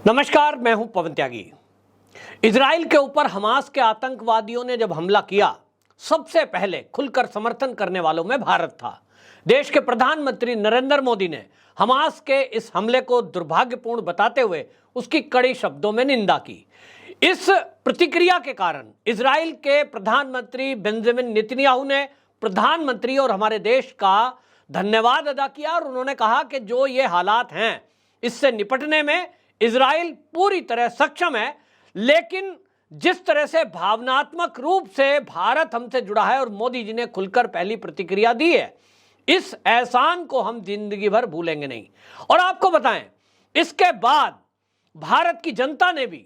नमस्कार, मैं हूं पवन त्यागी। इजराइल के ऊपर हमास के आतंकवादियों ने जब हमला किया, सबसे पहले खुलकर समर्थन करने वालों में भारत था। देश के प्रधानमंत्री नरेंद्र मोदी ने हमास के इस हमले को दुर्भाग्यपूर्ण बताते हुए उसकी कड़ी शब्दों में निंदा की। इस प्रतिक्रिया के कारण इजराइल के प्रधानमंत्री बेंजामिन नेतन्याहू ने प्रधानमंत्री और हमारे देश का धन्यवाद अदा किया और उन्होंने कहा कि जो ये हालात हैं, इससे निपटने में इजराइल पूरी तरह सक्षम है। लेकिन जिस तरह से भावनात्मक रूप से भारत हमसे जुड़ा है और मोदी जी ने खुलकर पहली प्रतिक्रिया दी है, इस एहसान को हम जिंदगी भर भूलेंगे नहीं। और आपको बताएं, इसके बाद भारत की जनता ने भी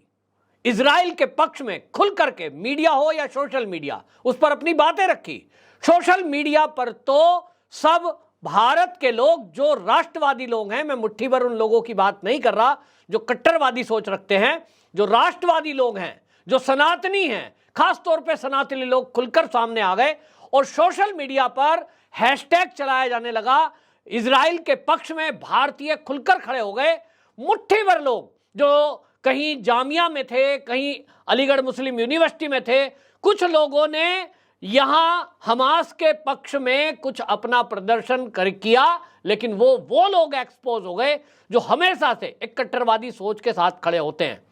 इजराइल के पक्ष में खुल करके, मीडिया हो या सोशल मीडिया, उस पर अपनी बातें रखी। सोशल मीडिया पर तो सब भारत के लोग, जो राष्ट्रवादी लोग हैं, मैं मुट्ठी भर उन लोगों की बात नहीं कर रहा जो कट्टरवादी सोच रखते हैं, जो राष्ट्रवादी लोग हैं, जो सनातनी हैं, खास तौर पे सनातनी लोग खुलकर सामने आ गए और सोशल मीडिया पर हैशटैग चलाया जाने लगा। इजराइल के पक्ष में भारतीय खुलकर खड़े हो गए। मुट्ठी भर लोग जो कहीं जामिया में थे, कहीं अलीगढ़ मुस्लिम यूनिवर्सिटी में थे, कुछ लोगों ने यहां हमास के पक्ष में कुछ अपना प्रदर्शन किया, लेकिन वो लोग एक्सपोज हो गए जो हमेशा से एक कट्टरवादी सोच के साथ खड़े होते हैं।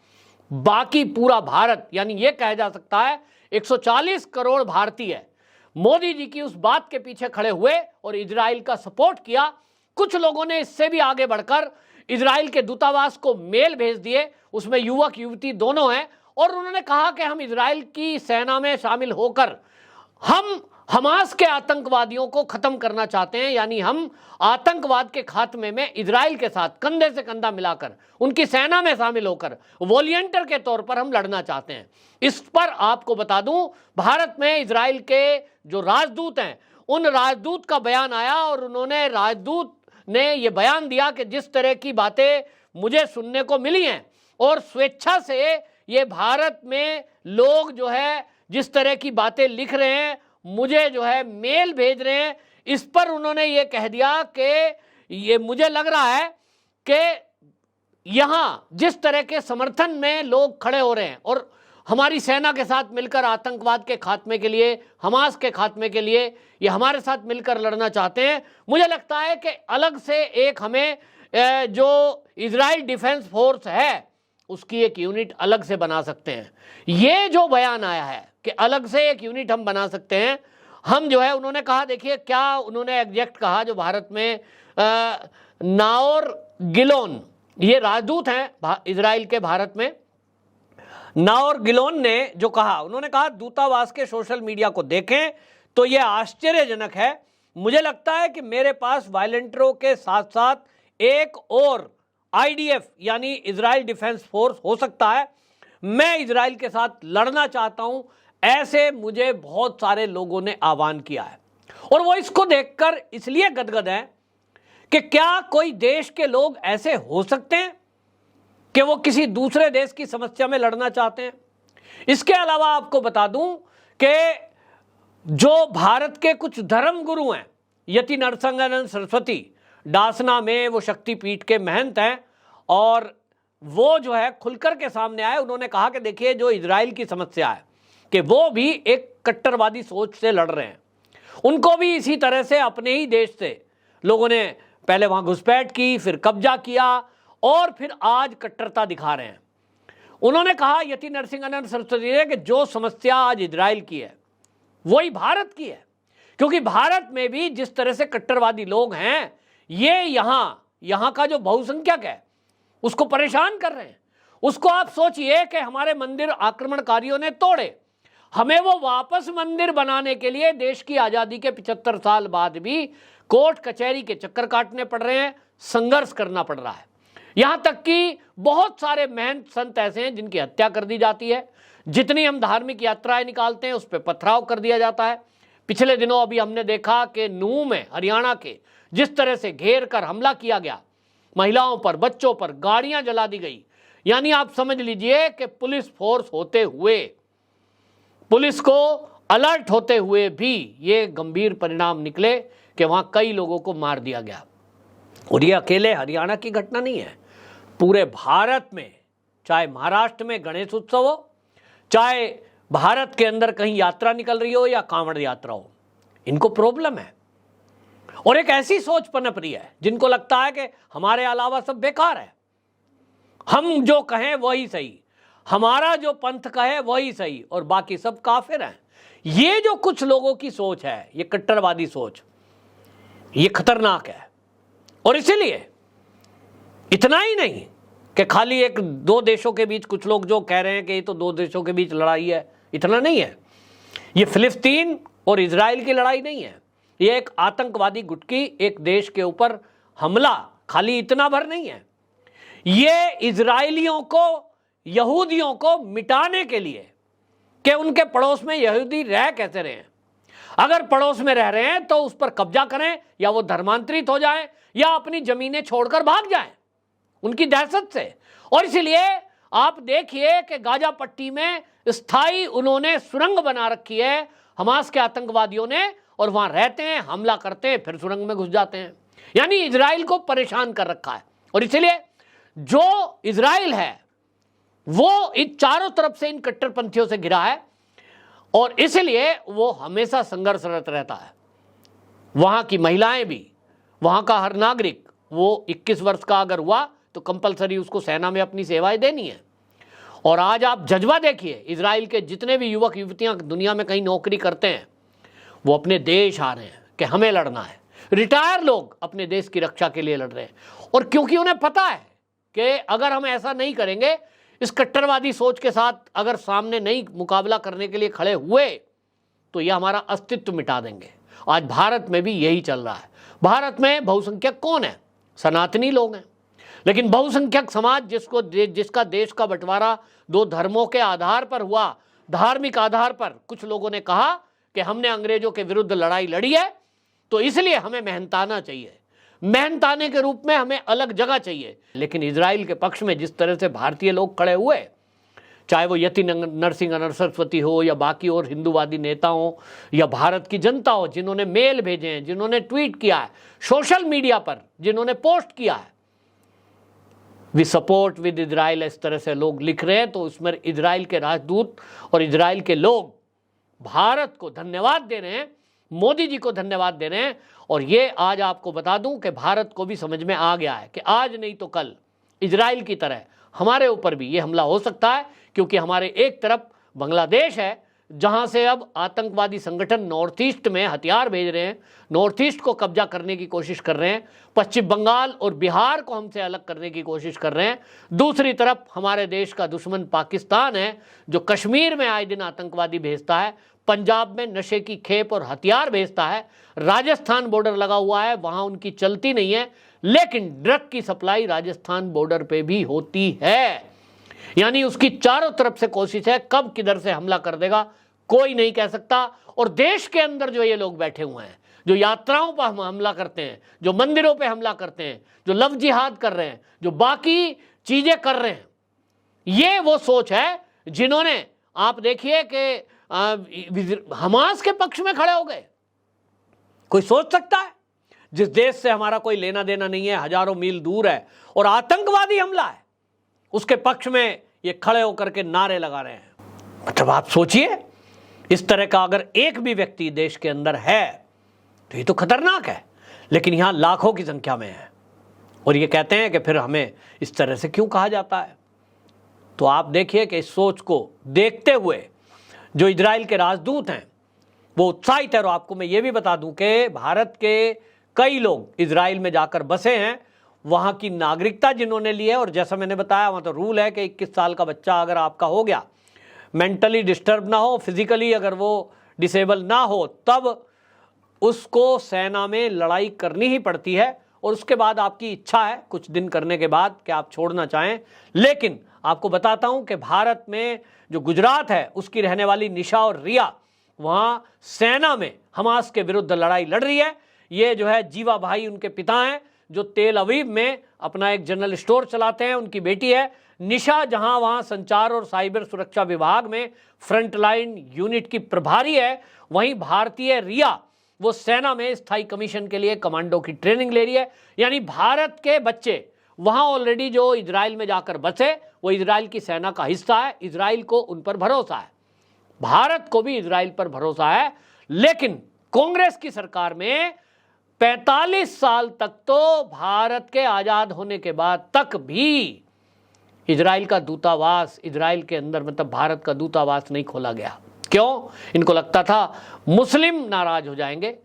बाकी पूरा भारत, यानी ये कहा जा सकता है 140 करोड़ भारतीय मोदी जी की उस बात के पीछे खड़े हुए और इजराइल का सपोर्ट किया। कुछ लोगों ने इससे भी आगे बढ़कर इजराइल के दूतावास को मेल भेज दिए, उसमें युवक युवती दोनों हैं, और उन्होंने कहा कि हम इजराइल की सेना में शामिल होकर हम हमास के आतंकवादियों को खत्म करना चाहते हैं। यानी हम आतंकवाद के खात्मे में इजराइल के साथ कंधे से कंधा मिलाकर, उनकी सेना में शामिल होकर वॉलंटियर के तौर पर हम लड़ना चाहते हैं। इस पर आपको बता दूं, भारत में इजराइल के जो राजदूत हैं, उन राजदूत का बयान आया और उन्होंने, राजदूत ने यह बयान दिया कि जिस तरह की बातें मुझे सुनने को मिली हैं और स्वेच्छा से ये भारत में लोग जो है जिस तरह की बातें लिख रहे हैं, मुझे जो है मेल भेज रहे हैं, इस पर उन्होंने ये कह दिया कि ये मुझे लग रहा है कि यहाँ जिस तरह के समर्थन में लोग खड़े हो रहे हैं और हमारी सेना के साथ मिलकर आतंकवाद के खात्मे के लिए, हमास के खात्मे के लिए ये हमारे साथ मिलकर लड़ना चाहते हैं, मुझे लगता है कि अलग से एक हमें जो इजराइल डिफेंस फोर्स है उसकी एक यूनिट अलग से बना सकते हैं। ये जो बयान आया है कि अलग से एक यूनिट हम बना सकते हैं, हम जो है, उन्होंने कहा, देखिए क्या उन्होंने एग्जैक्ट कहा, जो भारत में नाओर गिलोन, ये राजदूत हैं इजराइल के भारत में, नाओर गिलोन ने जो कहा, उन्होंने कहा दूतावास के सोशल मीडिया को देखें तो यह आश्चर्यजनक है। मुझे लगता है कि मेरे पास वॉलंटियरों के साथ साथ एक और आईडीएफ यानी इजराइल डिफेंस फोर्स हो सकता है। मैं इजराइल के साथ लड़ना चाहता हूं, ऐसे मुझे बहुत सारे लोगों ने आह्वान किया है। और वो इसको देखकर इसलिए गदगद हैं कि क्या कोई देश के लोग ऐसे हो सकते हैं कि वो किसी दूसरे देश की समस्या में लड़ना चाहते हैं। इसके अलावा आपको बता दूं कि जो भारत के कुछ धर्म गुरु हैं, यति नरसिंहानंद सरस्वती, डासना में वो शक्तिपीठ के महंत हैं, और वो जो है खुलकर के सामने आए। उन्होंने कहा कि देखिए, जो इजराइल की समस्या है कि वो भी एक कट्टरवादी सोच से लड़ रहे हैं, उनको भी इसी तरह से अपने ही देश से लोगों ने पहले वहां घुसपैठ की, फिर कब्जा किया और फिर आज कट्टरता दिखा रहे हैं। उन्होंने कहा, यति नरसिंहानंद सरस्वती ने, कि जो समस्या आज इजराइल की है वही भारत की है, क्योंकि भारत में भी जिस तरह से कट्टरवादी लोग हैं, ये यहां का जो बहुसंख्यक है उसको परेशान कर रहे हैं। उसको आप सोचिए कि हमारे मंदिर आक्रमणकारियों ने तोड़े, हमें वो वापस मंदिर बनाने के लिए देश की आजादी के 75 साल बाद भी कोर्ट कचहरी के चक्कर काटने पड़ रहे हैं, संघर्ष करना पड़ रहा है। यहां तक कि बहुत सारे महंत संत ऐसे हैं जिनकी हत्या कर दी जाती है। जितनी हम धार्मिक यात्राएं निकालते हैं उस पर पथराव कर दिया जाता है। पिछले दिनों अभी हमने देखा कि नूह में, हरियाणा के, जिस तरह से घेर कर हमला किया गया, महिलाओं पर, बच्चों पर गाड़ियां जला दी गई। यानी आप समझ लीजिए कि पुलिस फोर्स होते हुए, पुलिस को अलर्ट होते हुए भी ये गंभीर परिणाम निकले कि वहां कई लोगों को मार दिया गया। और ये अकेले हरियाणा की घटना नहीं है, पूरे भारत में चाहे महाराष्ट्र में गणेश उत्सव हो, चाहे भारत के अंदर कहीं यात्रा निकल रही हो या कांवड़ यात्रा हो, इनको प्रॉब्लम है। और एक ऐसी सोच पनप रही है जिनको लगता है कि हमारे अलावा सब बेकार है, हम जो कहें वही सही, हमारा जो पंथ कहे वही सही और बाकी सब काफिर हैं। ये जो कुछ लोगों की सोच है, ये कट्टरवादी सोच, ये खतरनाक है। और इसीलिए इतना ही नहीं कि खाली एक दो देशों के बीच कुछ लोग जो कह रहे हैं कि ये तो दो देशों के बीच लड़ाई है, इतना नहीं है। ये फिलिस्तीन और इजराइल की लड़ाई नहीं है, ये एक आतंकवादी गुट की एक देश के ऊपर हमला खाली इतना भर नहीं है। ये इजराइलियों को, यहूदियों को मिटाने के लिए कि उनके पड़ोस में यहूदी रह कैसे रहे हैं, अगर पड़ोस में रह रहे हैं तो उस पर कब्जा करें या वो धर्मांतरित हो जाएं या अपनी जमीनें छोड़कर भाग जाएं उनकी दहशत से। और इसलिए आप देखिए कि गाजा पट्टी में स्थायी उन्होंने सुरंग बना रखी है हमास के आतंकवादियों ने, और वहां रहते हैं, हमला करते हैं, फिर सुरंग में घुस जाते हैं। यानी इजराइल को परेशान कर रखा है। और इसलिए जो इजराइल है वो इन चारों तरफ से इन कट्टरपंथियों से घिरा है और इसलिए वो हमेशा संघर्षरत रहता है। वहां की महिलाएं भी, वहां का हर नागरिक, वो 21 वर्ष का अगर हुआ तो कंपलसरी उसको सेना में अपनी सेवाएं देनी है। और आज आप जज्बा देखिए, इजराइल के जितने भी युवक युवतियां दुनिया में कहीं नौकरी करते हैं वो अपने देश आ रहे हैं कि हमें लड़ना है। रिटायर लोग अपने देश की रक्षा के लिए लड़ रहे हैं, और क्योंकि उन्हें पता है कि अगर हम ऐसा नहीं करेंगे, इस कट्टरवादी सोच के साथ अगर सामने नहीं मुकाबला करने के लिए खड़े हुए तो यह हमारा अस्तित्व मिटा देंगे। आज भारत में भी यही चल रहा है। भारत में बहुसंख्यक कौन है? सनातनी लोग हैं। लेकिन बहुसंख्यक समाज जिसका देश का बंटवारा दो धर्मों के आधार पर हुआ, धार्मिक आधार पर, कुछ लोगों ने कहा कि हमने अंग्रेजों के विरुद्ध लड़ाई लड़ी है तो इसलिए हमें मेहनताना चाहिए, मेहनताने के रूप में हमें अलग जगह चाहिए। लेकिन इजराइल के पक्ष में जिस तरह से भारतीय लोग खड़े हुए, चाहे वो यति नरसिंह सरस्वती हो या बाकी और हिंदूवादी नेता हो या भारत की जनता हो, जिन्होंने मेल भेजे हैं, जिन्होंने ट्वीट किया है, सोशल मीडिया पर जिन्होंने पोस्ट किया है, वी सपोर्ट विद इजराइल, इस तरह से लोग लिख रहे हैं, तो उसमें इजराइल के राजदूत और इजराइल के लोग भारत को धन्यवाद दे रहे हैं, मोदी जी को धन्यवाद दे रहे हैं। और ये आज आपको बता दूं कि भारत को भी समझ में आ गया है कि आज नहीं तो कल इजराइल की तरह हमारे ऊपर भी ये हमला हो सकता है, क्योंकि हमारे एक तरफ बांग्लादेश है जहां से अब आतंकवादी संगठन नॉर्थ ईस्ट में हथियार भेज रहे हैं, नॉर्थ ईस्ट को कब्जा करने की कोशिश कर रहे हैं, पश्चिम बंगाल और बिहार को हमसे अलग करने की कोशिश कर रहे हैं। दूसरी तरफ हमारे देश का दुश्मन पाकिस्तान है जो कश्मीर में आए दिन आतंकवादी भेजता है, पंजाब में नशे की खेप और हथियार भेजता है, राजस्थान बॉर्डर लगा हुआ है, वहां उनकी चलती नहीं है, लेकिन ड्रग की सप्लाई राजस्थान बॉर्डर पे भी होती है। यानी उसकी चारों तरफ से कोशिश है, कब किधर से हमला कर देगा कोई नहीं कह सकता। और देश के अंदर जो ये लोग बैठे हुए हैं, जो यात्राओं पर हमला करते हैं, जो मंदिरों पे हमला करते हैं, जो लव जिहाद कर रहे हैं, जो बाकी चीजें कर रहे हैं, ये वो सोच है जिन्होंने, आप देखिए कि हमास के पक्ष में खड़े हो गए। कोई सोच सकता है जिस देश से हमारा कोई लेना देना नहीं है, हजारों मील दूर है और आतंकवादी हमला है, उसके पक्ष में ये खड़े होकर के नारे लगा रहे हैं। मतलब आप सोचिए, इस तरह का अगर एक भी व्यक्ति देश के अंदर है तो ये तो खतरनाक है, लेकिन यहां लाखों की संख्या में है। और ये कहते हैं कि फिर हमें इस तरह से क्यों कहा जाता है। तो आप देखिए कि इस सोच को देखते हुए जो इजराइल के राजदूत हैं वो उत्साहित है। और आपको मैं ये भी बता दूं कि भारत के कई लोग इजराइल में जाकर बसे हैं, वहां की नागरिकता जिन्होंने ली है, और जैसा मैंने बताया वहां तो रूल है कि 21 साल का बच्चा अगर आपका हो गया, मेंटली डिस्टर्ब ना हो, फिजिकली अगर वो डिसेबल ना हो, तब उसको सेना में लड़ाई करनी ही पड़ती है। और उसके बाद आपकी इच्छा है कुछ दिन करने के बाद कि आप छोड़ना चाहें। लेकिन आपको बताता हूं कि भारत में जो गुजरात है उसकी रहने वाली निशा और रिया वहां सेना में हमास के विरुद्ध लड़ाई लड़ रही है। ये जो है जीवा भाई उनके पिता हैं जो तेल अवीव में अपना एक जनरल स्टोर चलाते हैं, उनकी बेटी है निशा, जहां वहां संचार और साइबर सुरक्षा विभाग में फ्रंटलाइन यूनिट की प्रभारी है। वहीं भारतीय रिया वो सेना में स्थायी कमीशन के लिए कमांडो की ट्रेनिंग ले रही है। यानी भारत के बच्चे वहां ऑलरेडी जो इजराइल में जाकर बसे वो इजराइल की सेना का हिस्सा है, इजराइल को उन पर भरोसा है, भारत को भी इजराइल पर भरोसा है। लेकिन कांग्रेस की सरकार में 45 साल तक तो भारत के आजाद होने के बाद तक भी इजराइल का दूतावास इजराइल के अंदर मतलब भारत का दूतावास नहीं खोला गया। क्यों? इनको लगता था मुस्लिम नाराज हो जाएंगे,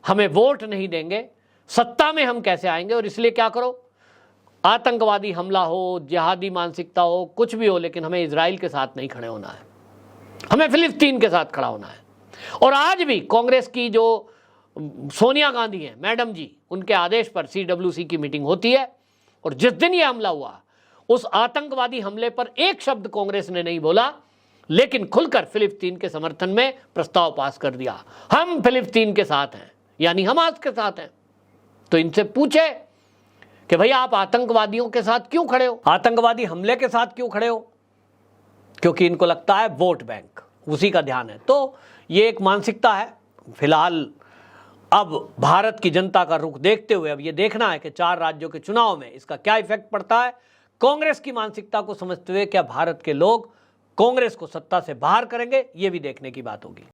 हमें वोट नहीं देंगे, सत्ता में हम कैसे आएंगे, और इसलिए क्या करो, आतंकवादी हमला हो, जिहादी मानसिकता हो, कुछ भी हो, लेकिन हमें इजराइल के साथ नहीं खड़े होना है, हमें फिलिस्तीन के साथ खड़ा होना है। और आज भी कांग्रेस की जो सोनिया गांधी हैं मैडम जी, उनके आदेश पर CWC की मीटिंग होती है, और जिस दिन ये हमला हुआ उस आतंकवादी हमले पर एक शब्द कांग्रेस ने नहीं बोला, लेकिन खुलकर फिलिस्तीन के समर्थन में प्रस्ताव पास कर दिया, हम फिलिस्तीन के साथ हैं, यानी हमास के साथ हैं। तो इनसे पूछे कि भैया आप आतंकवादियों के साथ क्यों खड़े हो, आतंकवादी हमले के साथ क्यों खड़े हो? क्योंकि इनको लगता है वोट बैंक उसी का ध्यान है। तो ये एक मानसिकता है। फिलहाल अब भारत की जनता का रुख देखते हुए अब ये देखना है कि 4 राज्यों के चुनाव में इसका क्या इफेक्ट पड़ता है। कांग्रेस की मानसिकता को समझते हुए क्या भारत के लोग कांग्रेस को सत्ता से बाहर करेंगे, ये भी देखने की बात होगी।